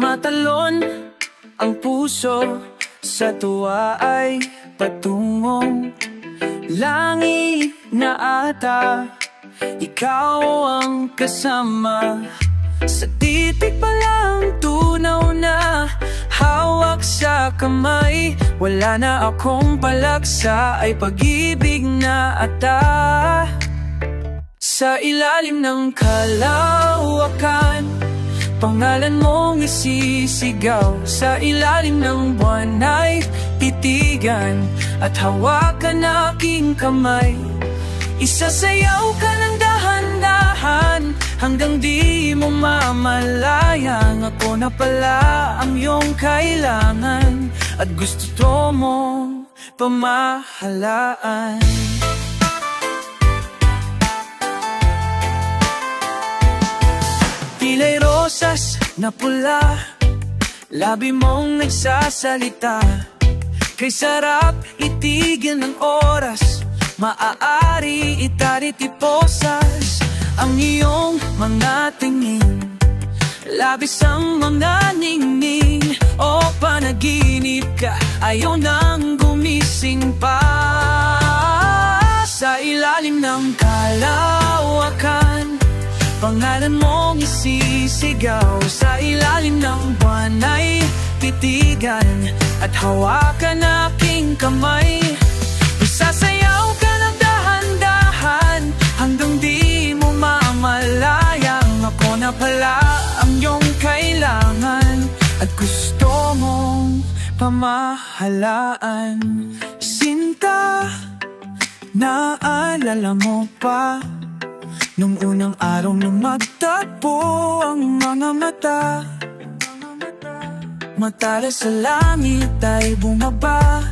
Tumatalon ang puso, sa tuwa ay patungong langit na ata. Ikaw ang kasama, sa titig pa lang tunaw na hawak sa kamay. Wala na akong palaksa, ay pag-ibig na ata. Sa ilalim ng kalawakan, pangalan mong isisigaw. Sa ilalim ng buwan ay titigan at hawakan aking kamay. Isasayaw ka ng dahan-dahan hanggang di mo mamalayang ako na pala ang iyong kailangan at gusto mong pamahalaan. Pilay rosas na pula, labi mong nagsasalita. Kay sarap itigil ng oras, maaari itaritiposas ang iyong mga tingin. Labis ang mga ningning, o panaginip ka, ayaw nang gumising pa. Sa ilalim ng kalawakan, pangalan mong isisigaw. Sa ilalim ng buwan ay titigan at hawakan aking kamay. Sasayaw ka ng dahan-dahan hanggang di mo mamalayang ako na pala ang iyong kailangan at gusto mong pamahalaan. Sinta, naalala mo pa nung unang araw nung magtagpo ang mga mata? Matalas sa langit ay bumaba,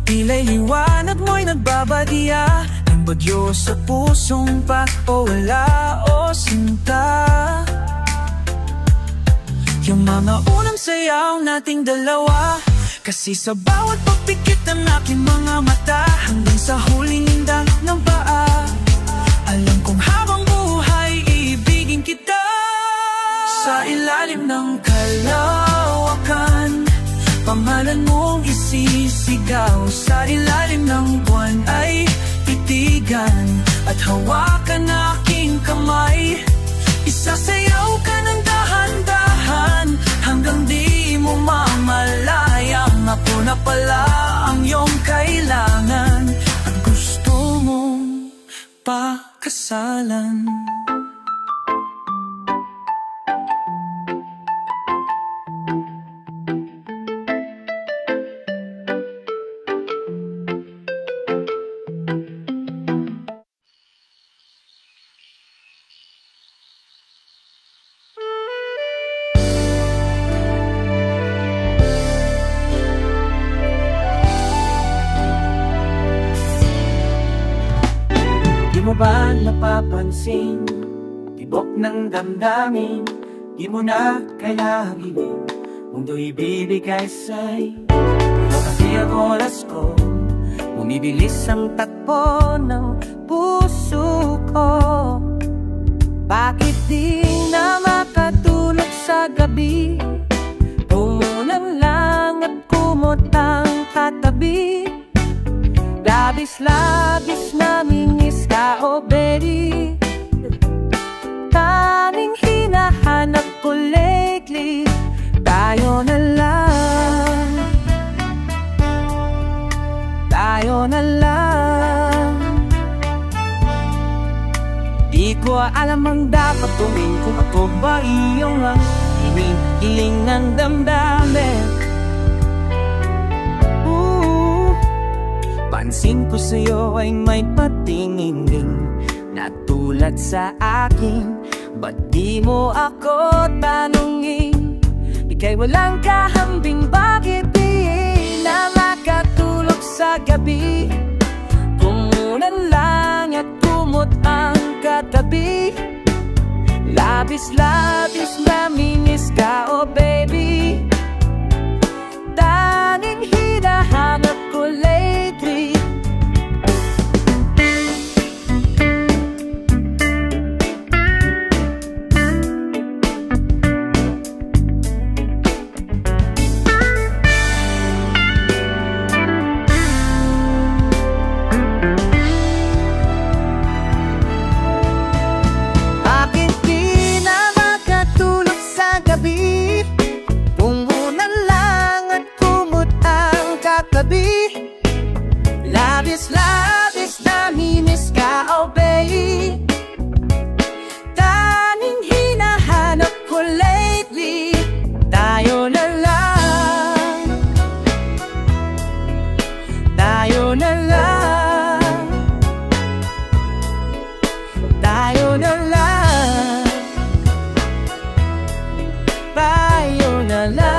pilay liwanag mo'y nagbabadya ng bagyo sa pusong pag-wala o sinta. Yung mga unang sayaw nating dalawa, kasi sa bawat pagpikit ng aking mga mata hanggang sa huling indang ng paa, alam kong habang buhay iibigin kita. Sa ilalim ng kalawakan, pangalan mong isisigaw. Sa ilalim ng buwan ay titigan at hawakan aking kamay. Isasayaw ka ng dahan-dahan hanggang di mo mamalayang ako na pala ang iyong kailangan at gusto mong pakasalan. Di mo ba napapansin, tibok ng damdamin, di mo na kaya hagilin, mundo'y bibigay sa'y kasi ang oras ko, bumibilis ang takbo ng puso ko. Bakit di na makatulog sa gabi, tumunan lang at kumutang katabi? Labis-labis namingis ka, oh baby, tanging hinahanap ko lately. Tayo na lang, tayo na lang. Di ko alam ang dapat gawin, kung ako ba iyong ang hinihiling ng damdamin. Pansin ko sa'yo ay may patingin din na tulad sa akin. Ba't di mo ako tanungin? Ika'y walang kahambing, bakit di na makatulog sa gabi? Tumunan lang at kumot ang katabi. Labis-labis namingis ka, oh baby, tanging hinahanap ko lately. labis namimiss ka, oh babe. Tanging hinahanap ko lately, tayo na lang, tayo na lang, tayo na lang, tayo na lang.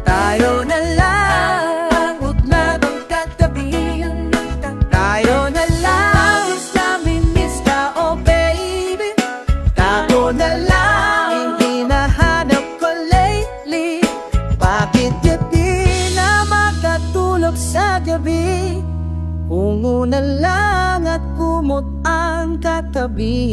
Tayo na lang, huwag na bang katabi. Tayo na lang, is namimiss ka, oh baby. Tayo na lang, hinahanap ko lately. Bakit di na makatulog sa gabi? Ungo na lang at kumot ang katabi.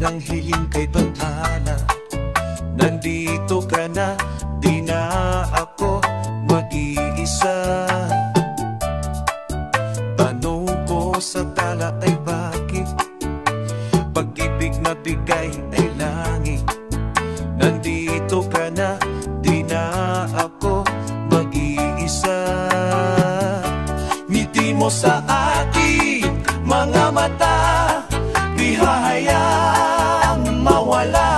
Nang hiling kay bantala, nandito ka na, di na ako mag-iisa. Tanong ko sa tala ay bakit pag-ibig na bigay ay langit. Nandito ka na, di na ako mag-iisa. Ngiti mo sa akin, mga mata, di hahayang mawala.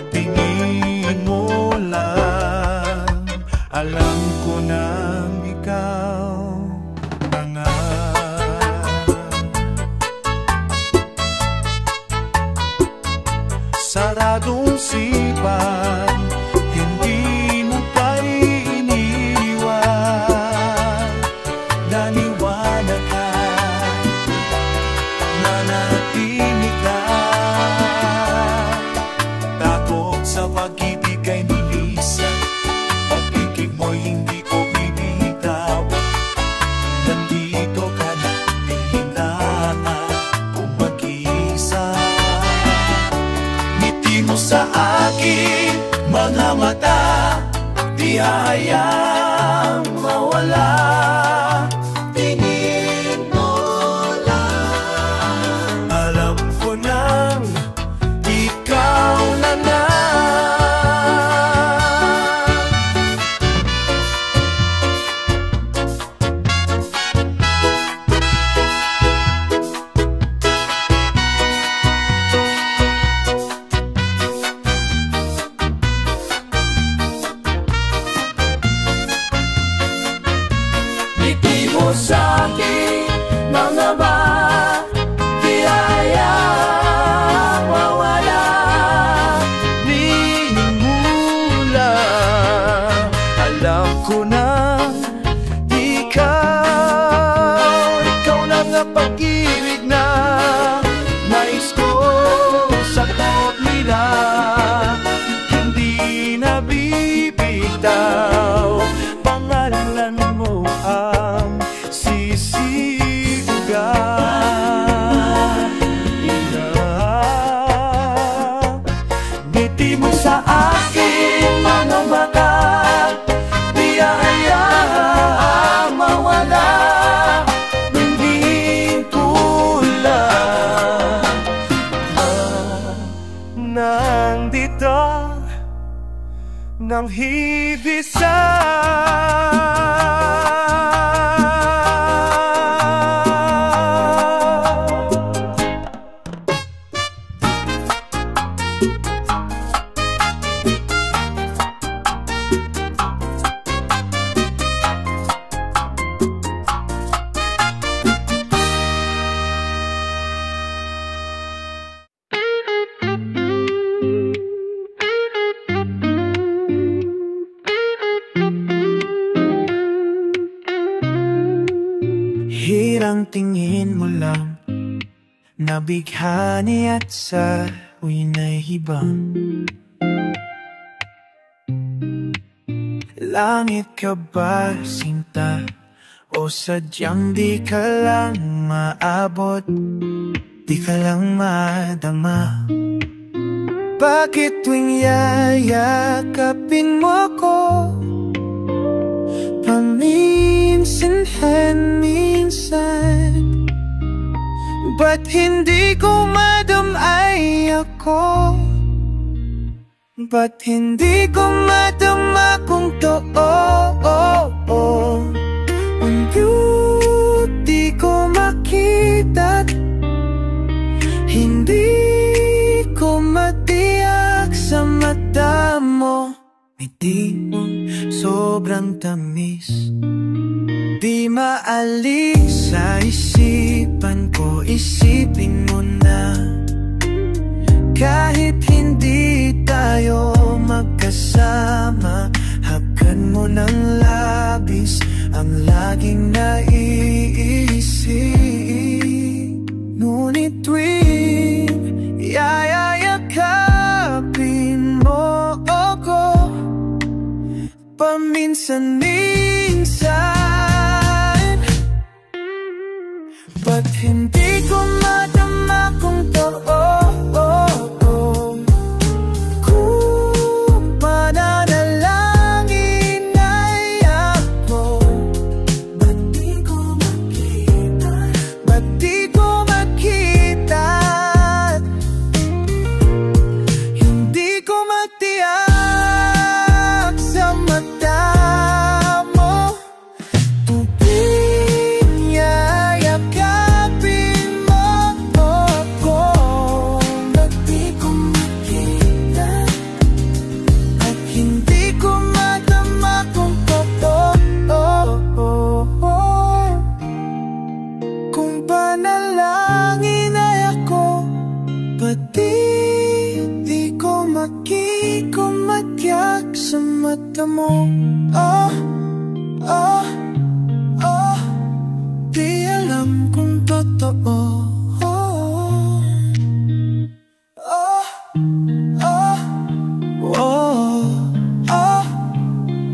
Tingin mo lang, alam ko nang ikaw na nga. Saradong sipan, hindi mo pa iniwan. Naniwanag ka, nanatili ka. Takot sa pag-ibig ay nilisan, pag-ibig mo'y hindi ko bibitaw. Nandito ka na, hindi na ako mag-isa. Ngiti mo sa akin, mga mata, di hayang mawala. Sa akin, mga ba, di hayang mawala. Ninimula, alam ko na ikaw lang ang pag-ibig na nais ko sa top nila. Hindi na bibitaw, pangalan mo ang ngiti mo sa akin, mga mata, di hayang mawala. Hindi kulang nandito nang hibisa. Hirang tingin mo lang, nabighani at sa uwi na hibang. langit ka ba, sinta? O sadyang di ka lang maabot, di ka lang madama? Bakit tuwing yayakapin mo ko, paminsan-minsan? Ba't hindi ko madamay ako? Ba't hindi ko madama kung ang beauty ko makita't hindi ko matiyak sa mata mo. Ngiti mong sobrang tamis, di maalis sa isipan ko. Isipin mo na kahit hindi tayo magkasama, hagkan mo ng labis ang laging naiisip. Ngunit tuwing yayakapin mo ako, paminsan-minsan, ba't hindi ko madama kung mata mo. Di alam kung totoo.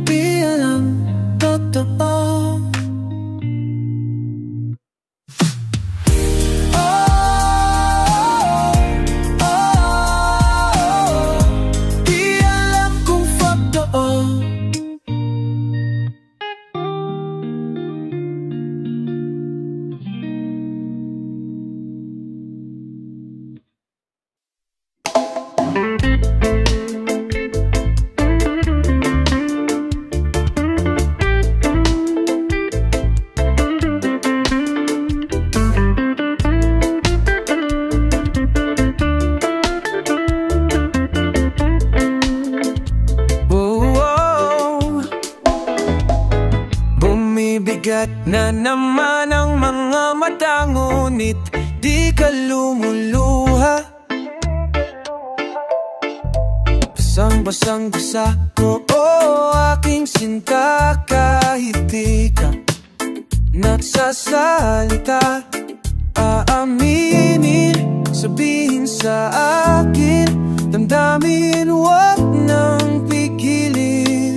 Di alam totoo. Na naman ang mga mata, ngunit di ka lumuluha. Basang-basang basa ko, aking sinta, kahit di ka nagsasalita. Aaminin, sabihin sa akin, damdamin, wag nang pigilin.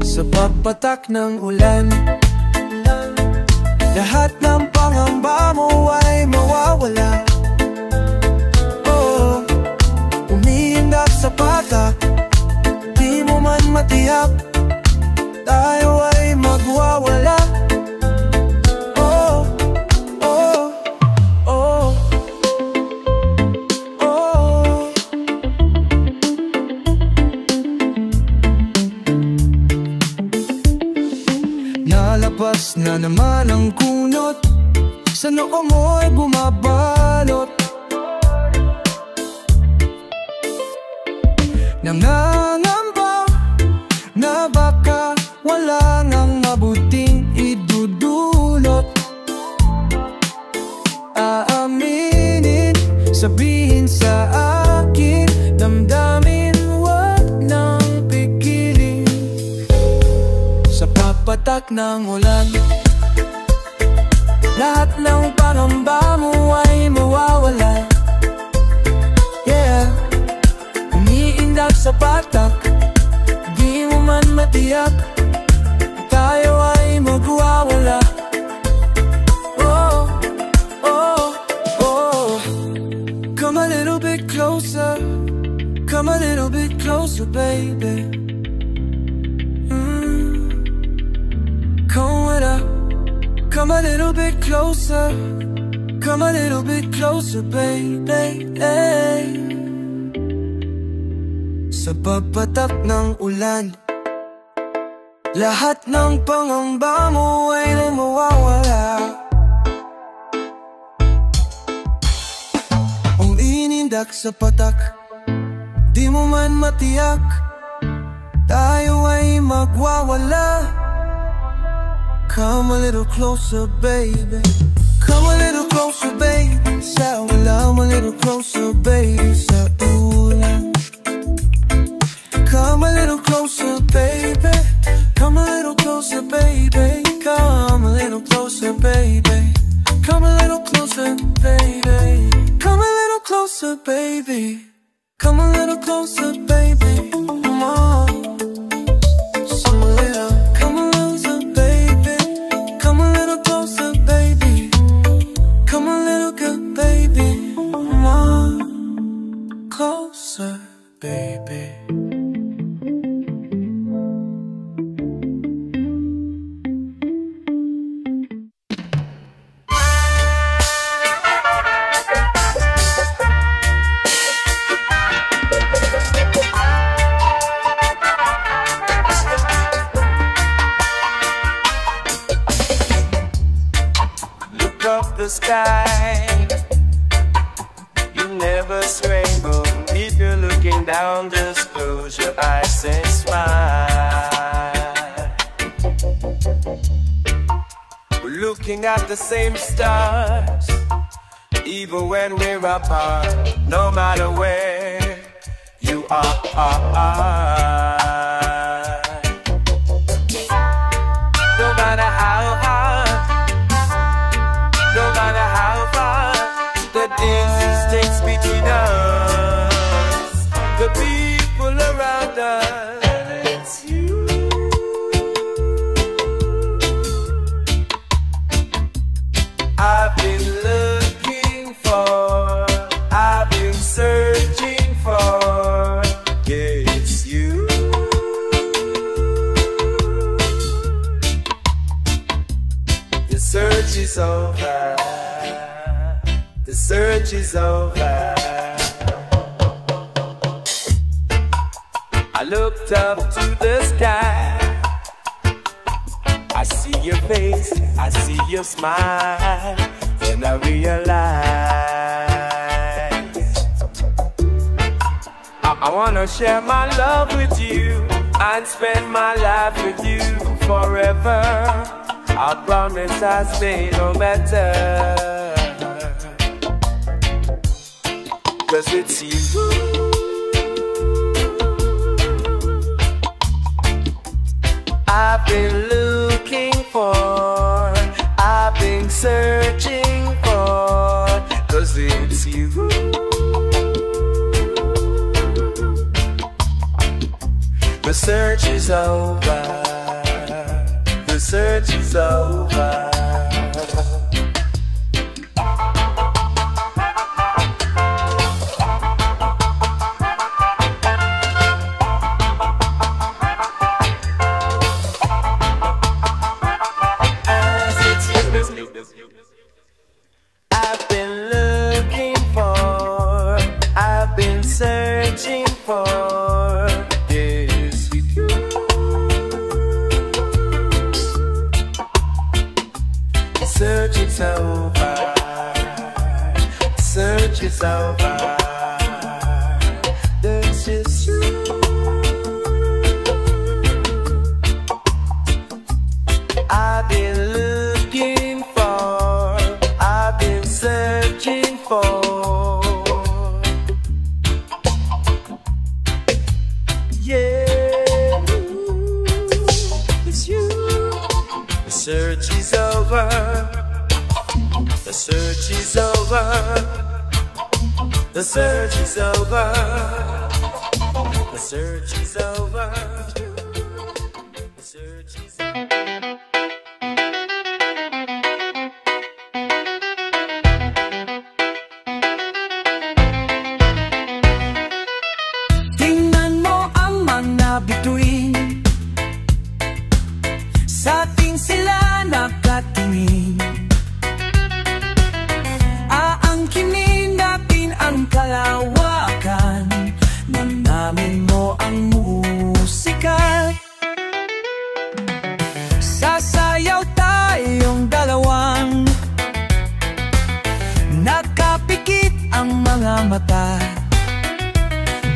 Sa pagpatak ng ulan, lahat ng pangamba mo ay mawawala. Umiindak sa patak, di mo man matiyak, tayo ay magwawala. Nalabas na naman ang kunot, sa noo mo'y bumabalot. Nangangamba na baka wala ngang mabuting idudulot. Aaminin, sabihin sa akin, damdamin, wag nang pigilin. Sa papatak ng ulan, lahat ng pangamba mo ay mawawala. Yeah, umiindak sa patak, di mo man matiyak, tayo ay magwawala. Oh, oh, oh. Come a little bit closer, come a little bit closer, baby. Come with up, come a little bit closer, come a little bit closer, baby. Sa pagpatak ng ulan, lahat ng pangamba mo ay mawawala. Ang inindak sa patak, di mo man matiyak, tayo ay magwawala. Come a little closer, baby. Come a little closer, baby. Sa ulam, a little closer, baby. Sa ulan. Come a little closer, baby. Come a little closer, baby. Come a little closer, baby. Come a little closer, baby. Come a little closer, baby. Come a little closer, baby. Come on. Come a little closer, baby. Come a little closer, baby. Come a little good, baby. Come on. Closer, baby. The sky, you never rainbow. If you're looking down, just close your eyes and smile. We're looking at the same stars, even when we're apart. No matter where you are. No matter how hard, no matter how far the distance takes between us, the people around us, it's you. I've been looking for, I've been searching for, yeah, it's you. The search is over. The search is over. I looked up to the sky. I see your face, I see your smile, and I realize I wanna share my love with you and spend my life with you forever. I promise I'll stay no matter, 'cause it's you. I've been looking for, I've been searching for, 'cause it's you. The search is over. The search is over. I've been looking for, I've been searching for, yes, with you. Search is over. Search is over. There's just you. I've been looking for, I've been searching for. Yeah, it's you. The search is over. The search is over. The search is over. The search is over.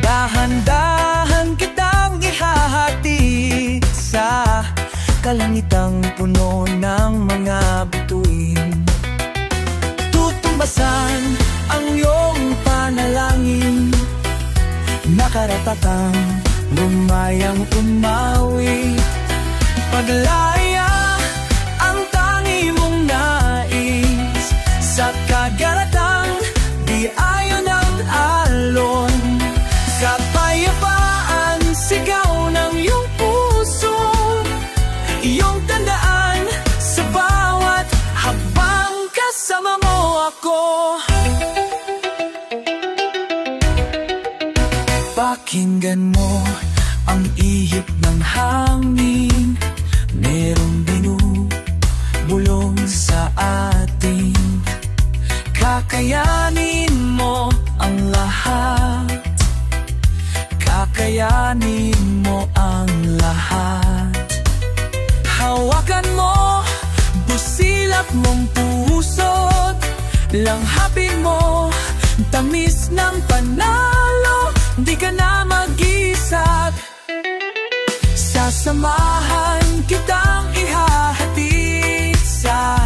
Dahan-dahan kitang ihahatid sa kalangitang puno ng mga bituin. Tutumbasan ang iyong panalangin, nakarapatang lumayang umawi. Paglaya ang tangi mong nais, sa kagaratang di ayon ang alon. Kapayapaan, sigaw ng iyong puso, iyong tandaan sa bawat habang kasama mo ako. Pakinggan mo ang ihip ng hangin, merong binubulong sa atin. Kakayanin mo ang lahat, kakayanin mo ang lahat. Hawakan mo, busilap mong pusot, langhapin mo, tamis ng panalo. Di ka na mag-isa, sasamahan kitang ihahatid sa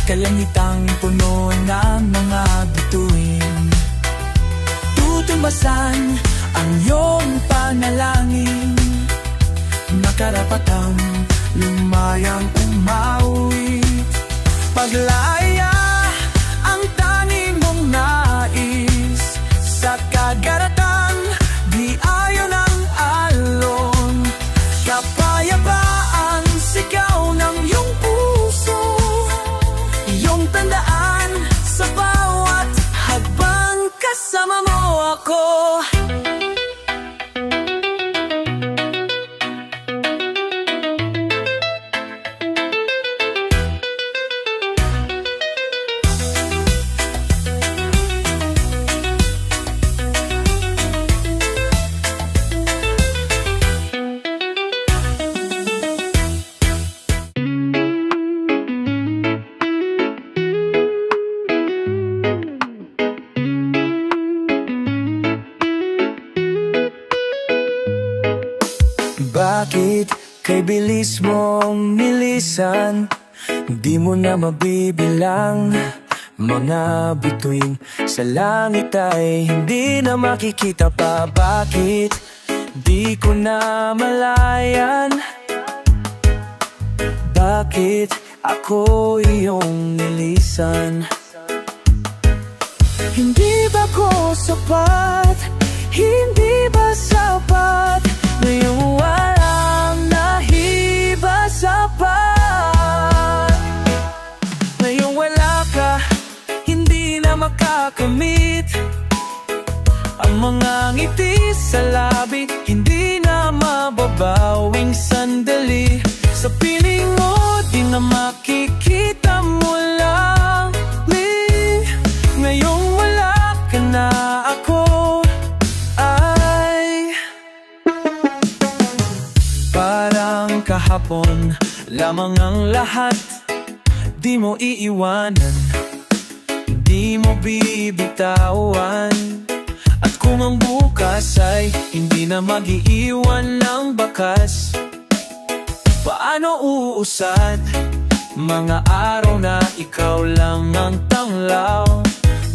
kalangitang puno ng mga bituin. Tutumbasan ang iyong panalangin, nakarapatang lumayang umawi. Paglaya ang tangi mong nais, sa kagaratang di ayon ang alon. Kapayapaan, sigaw ng iyong puso, iyong tandaan sa bawat habang kasama mo ako. Bakit kay bilis mong nilisan, di mo na mabibilang mga bituin sa langit ay hindi na makikita pa. Bakit di ko na malayan? Bakit ako iyong nilisan? Hindi ba ko sapat? Hindi ba sapat ngayong walang nahiba sapat? Ngayong wala ka, hindi na makakamit ang mga ngiti sa labi, hindi na mababawing sandali. Sa piling mo, di na makikita mo lang. Ngayong wala ka na, ako ay parang kahapon lamang ang lahat. Di mo iiwanan, di mo bibitawan. At kung ang bukas ay hindi na mag-iiwan ng bakas, paano uusad mga araw na ikaw lang ang tanglaw?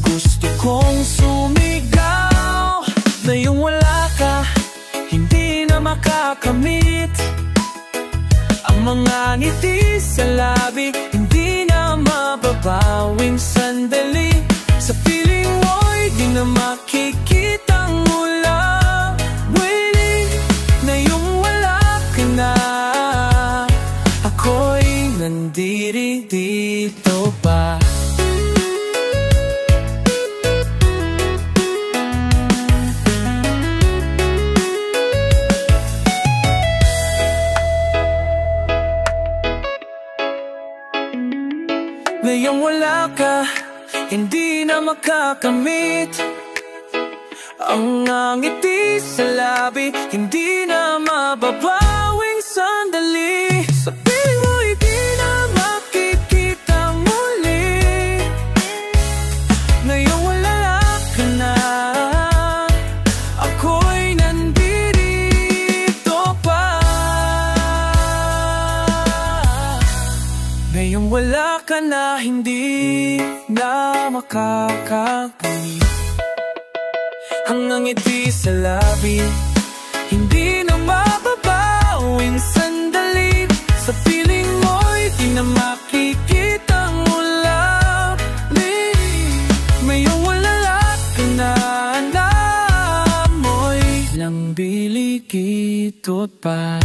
Gusto kong sumigaw, ngayong wala ka, hindi na makakamit ang mga ngiti sa labi, hindi na mababawing sandali. Sa piling mo'y di na makikitang mula. Waiting, ngayong wala ka na, ako'y nandito pa. Ngayong wala ka, hindi na makakamit ang ngiti sa labi, hindi na mababawing sandali. Sa piling mo, hindi na makikita muli. Ngayong wala ka na, ako'y umulan na hindi na makakapuni. Hanggang ngiti sa labi, hindi na mababawing sandali. Sa piling mo'y di na makikitang ulabi. Mayong walalat ka na mo'y lang bilikidot pa.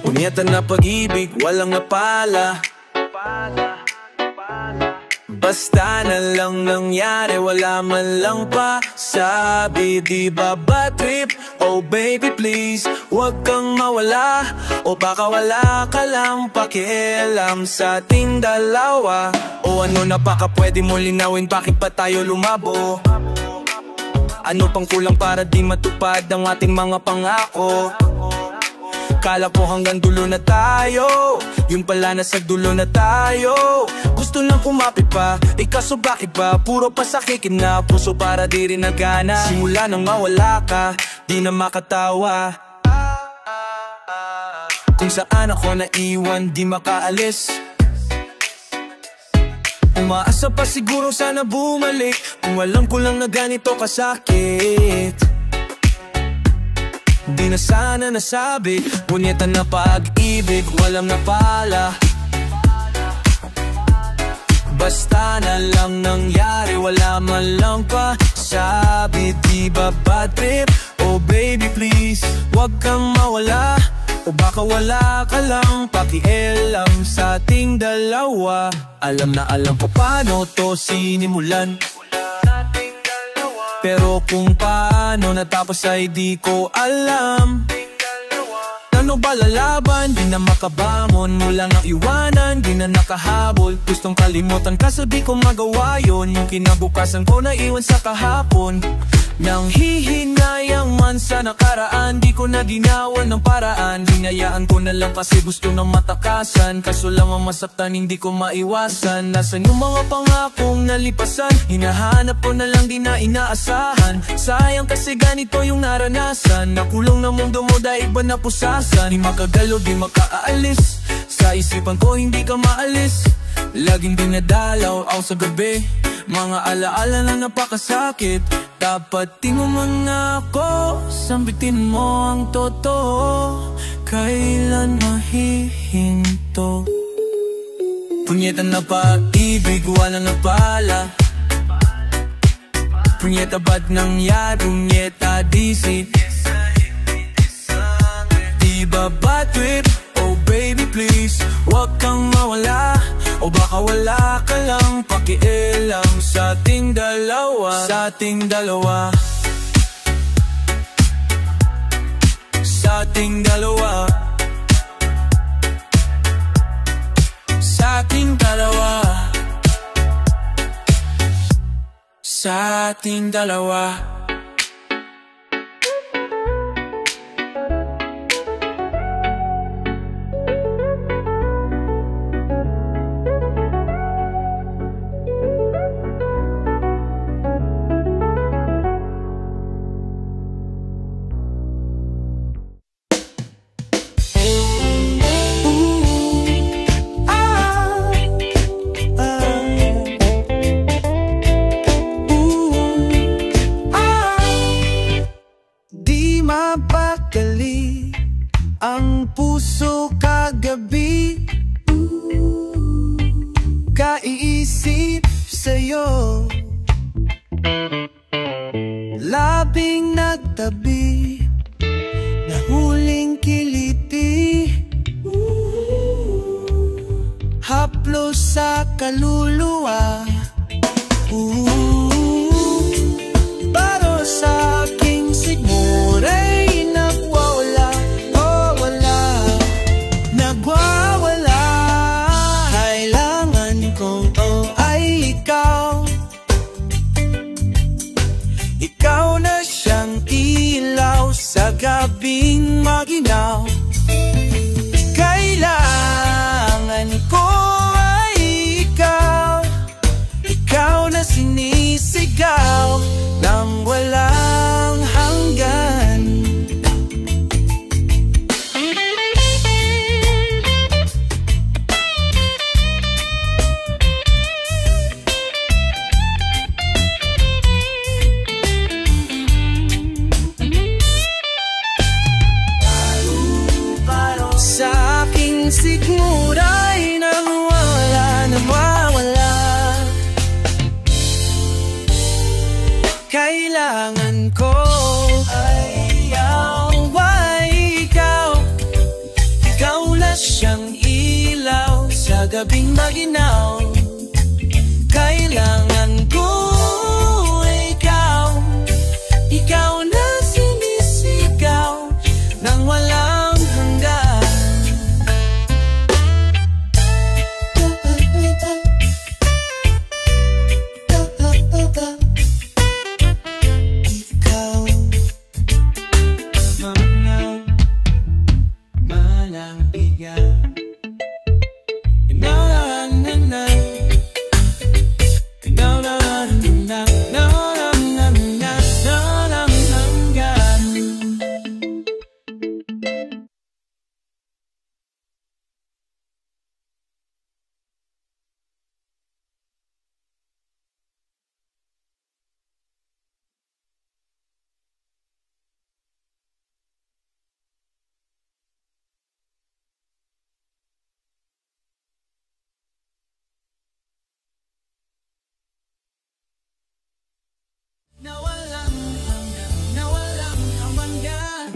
Punyeta na pag-ibig, walang napala. Basta na lang nangyari, wala man lang pa sabi. Di ba bad trip? Oh baby please, wag kang mawala. O baka wala ka lang pakialam sa ating dalawa. O ano na baka pwede mo linawin, bakit pa tayo lumabo? Ano pang kulang para di matupad ang ating mga pangako? Kala ko hanggang dulo na tayo, yun pala nasa dulo na tayo. Gusto lang kumapit pa, kaso bakit ba puro pasakikin na puso para di rin nagana. Simula nang mawala ka, di na makatawa. Kung saan ako naiwan, di makaalis. Umaasa pa siguro sana bumalik, kung alam ko lang na ganito kasakit. Di na sana nasabi, punyeta na pag-ibig, walang napala. Basta na lang nangyari, wala man lang pa sabi. Di ba bad trip? Oh baby please, wag kang mawala. O baka wala ka lang pakialam sa ating dalawa. Alam na alam ko paano to sinimulan, pero kung paano natapos ay di ko alam. Ano ba lalaban? Di na makabangon, mula nang iwanan, di na nakahabol. Gustong kalimutan ka, sabi ko magawa yun. Yung kinabukasan ko na iwan sa kahapon. Nang hihinayang man sa nakaraan, di ko na dinawan ng paraan. Hinayaan ko na lang kasi gusto ng matakasan. Kaso lang ang masaktan, hindi ko maiwasan. Nasaan yung mga pangakong nalipasan? Hinahanap ko na lang, di na inaasahan. Sayang kasi ganito yung naranasan. Nakulong na mundo mo dahil ba napusasan? Di makagalaw, di makaalis. Sa isipan ko hindi ka maalis. Laging dinadalaw ako sa gabi, mga alaala na napakasakit. Dapat di mo man ako sambitin mo ang totoo. Kailan mahihinto? Punyeta na pag-ibig, wala na pala. Punyeta ba't nangyari? Punyeta DC. Di ba bad trip? Oh baby please, wag kang mawala. O baka wala ka lang pakialam sa ating dalawa. Sa ating dalawa. Sa ating dalawa. Sa ating dalawa. Sa ating dalawa. Mapakali ang puso kagabi, kaiisip sa'yo. Labing nagtabi, nahuling kiliti, haplos sa kaluluwa. Para sa aking sigmuray nagwawala, oh wala, nagwawala. Kailangan kong ay ikaw. Ikaw na siyang ilaw sa gabing maginaw. Kailangan kailangan ko ay ikaw. Ikaw na siyang ilaw sa gabing maginaw. Kailangan ko ikaw. Ikaw na sinisigaw nang walang hanggan.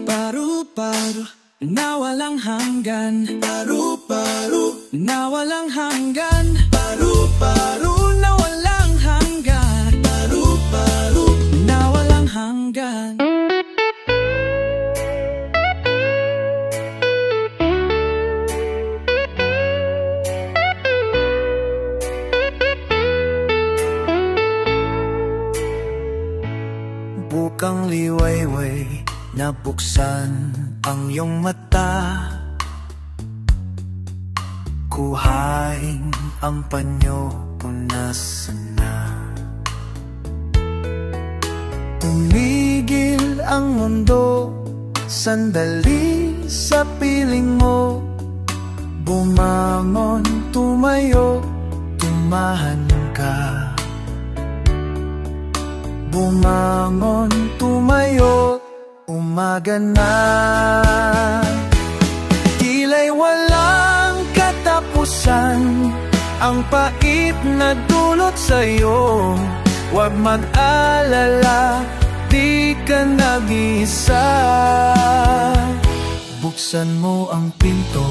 Paru-paro na walang hanggan. Paru-paro na walang hanggan. Paru-paro na walang hanggan. Paru-paro na walang hanggan. Bukang liwayway, nabuksan ang iyong mata. Kuhain ang panyo, punasan na. Tumigil ang mundo, sandali sa piling mo. Bumangon, tumayo, tumahan ka. Bumangon, tumayo, umaga na. Tila'y walang katapusan ang pait na dulot sa'yo. Huwag mag-alala, di ka nag-isa. Buksan mo ang pinto,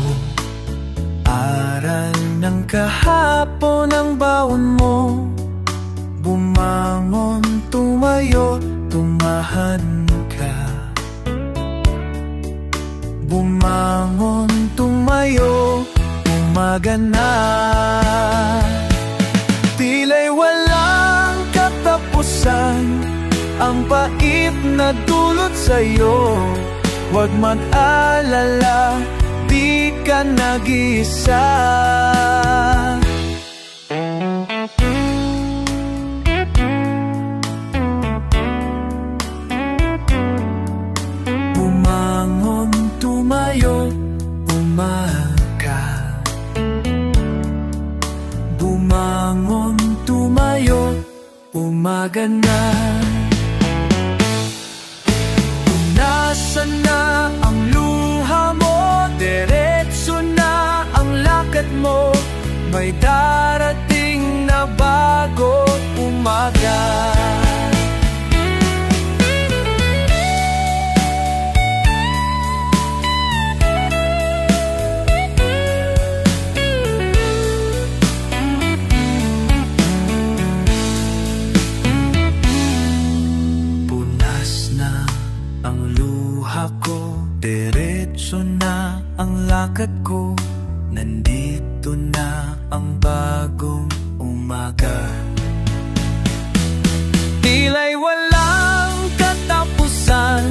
aral ng kahapon ang baon mo. Bumangon, tumayo, tumahan ka. Bumangon, tumayo, umaga na. Tila'y walang katapusan ang pait na dulot sa'yo. Huwag mag-alala, di ka nag-isa. Tumayo, umaga. Bumangon, tumayo, umaga na. Nasaan na ang luha mo? Diretso na ang lakad mo. May darating na bago umaga. Diretso na ang lakad ko, nandito na ang bagong umaga. Tila'y walang katapusan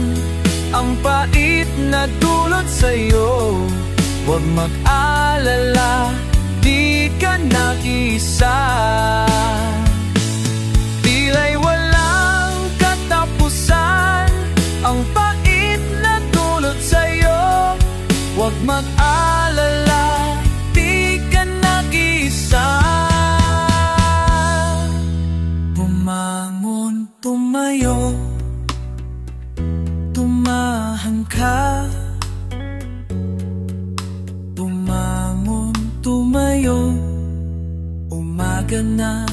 ang pait na dulot sa'yo. Huwag mag-alala, di ka nag-isa. Tila'y walang katapusan ang pait sa'yo. Huwag mag-alala, di ka nag-isa. Bumangon, tumayo, tumahan ka. Bumangon, tumayo, umaga na.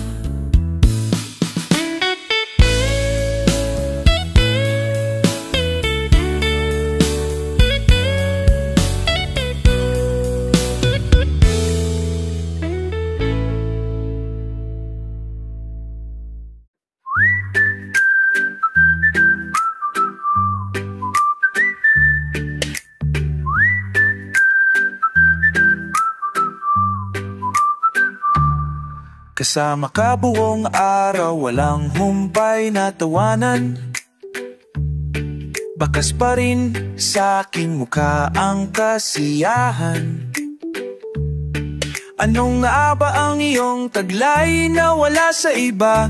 Kasama ka buong araw, walang humpay na tawanan. Bakas pa rin sa aking mukha ang kasiyahan. Anong nga ba ang iyong taglay na wala sa iba?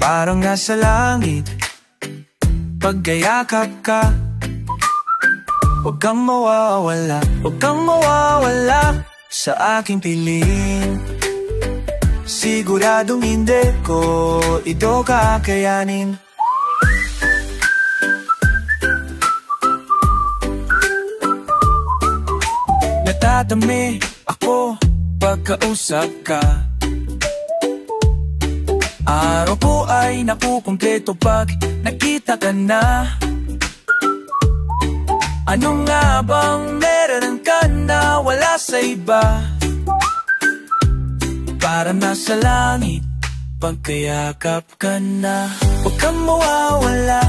Parang nasa langit, paggayakap ka. Huwag kang mawawala, huwag kang mawawala sa aking piling. Siguradong hindi ko ito kakayanin. Natatami ako pagkausap ka. Araw ko ay nakukumpleto pag nakita ka na. Ano nga bang meron ka na wala sa iba? Para nasa langit, pagkayakap ka na. Huwag kang mawawala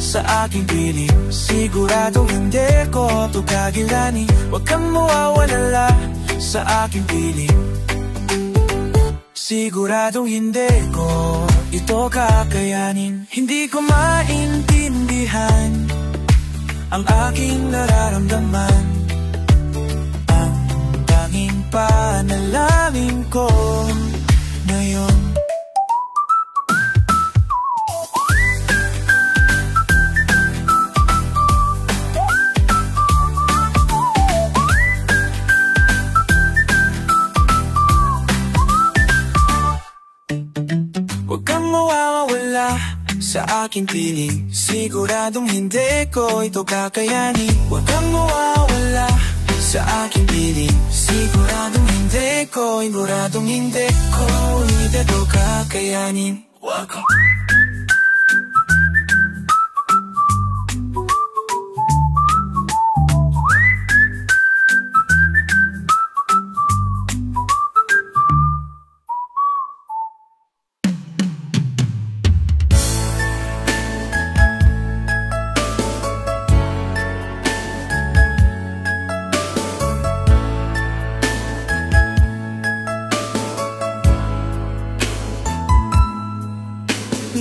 sa aking piling. Siguradong hindi ko ito kagilani. Huwag kang mawawala sa aking piling. Siguradong hindi ko ito kakayanin. Hindi ko maintindihan ang aking nararamdaman. Ang tanging panalangin ko ngayon. Huwag kang mawawala sa aking piling. Siguradong hindi ko ito kakayanin. Huwag kang mawawala sa aking piling. Siguradong hindi ko ito kakayanin. Huwag kang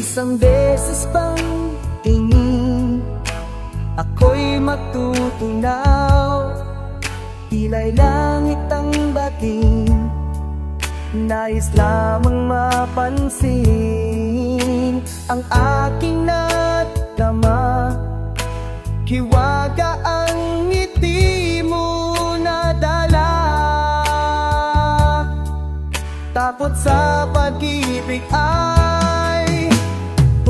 isang beses pang tingin, ako'y matutunaw. Kila'y langit ang bating, nais lamang mapansin ang aking nadama. Hiwaga ang ngiti mo nadala, takot sa pag-ibig ay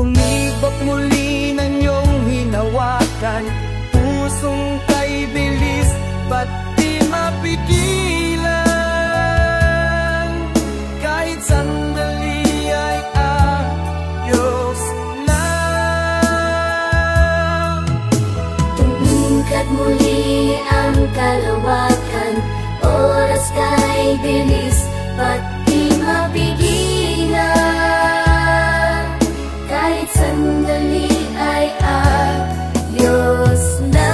umibok muli ng iyong hinawakan. Pusong kay bilis, ba't di mapigilan? Kahit sandali ay ayos na. Tumingkad muli ang kalawakan, oras kay bilis, ba't di mapigilan? Kahit sandali ay ayos na.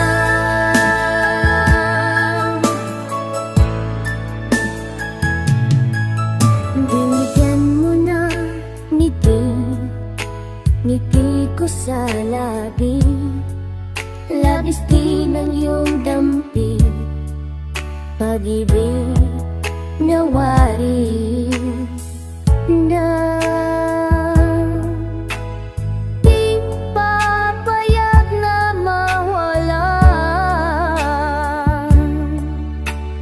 Binigyan mo na ngiti, ngiti ko sa labi. Labis din ang iyong dampi, pag-ibig na wari na di papayag na mawala.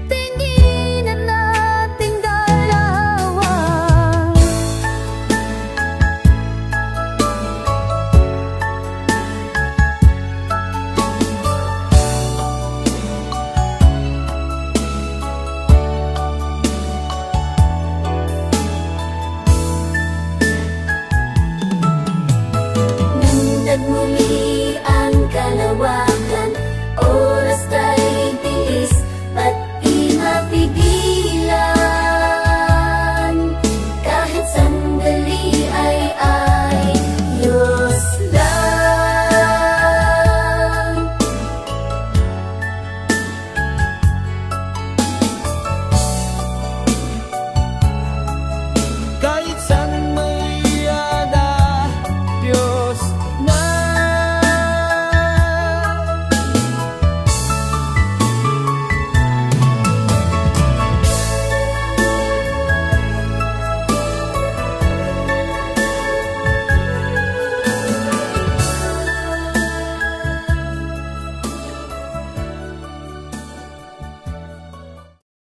Tinginan nating dalawa, nagmuli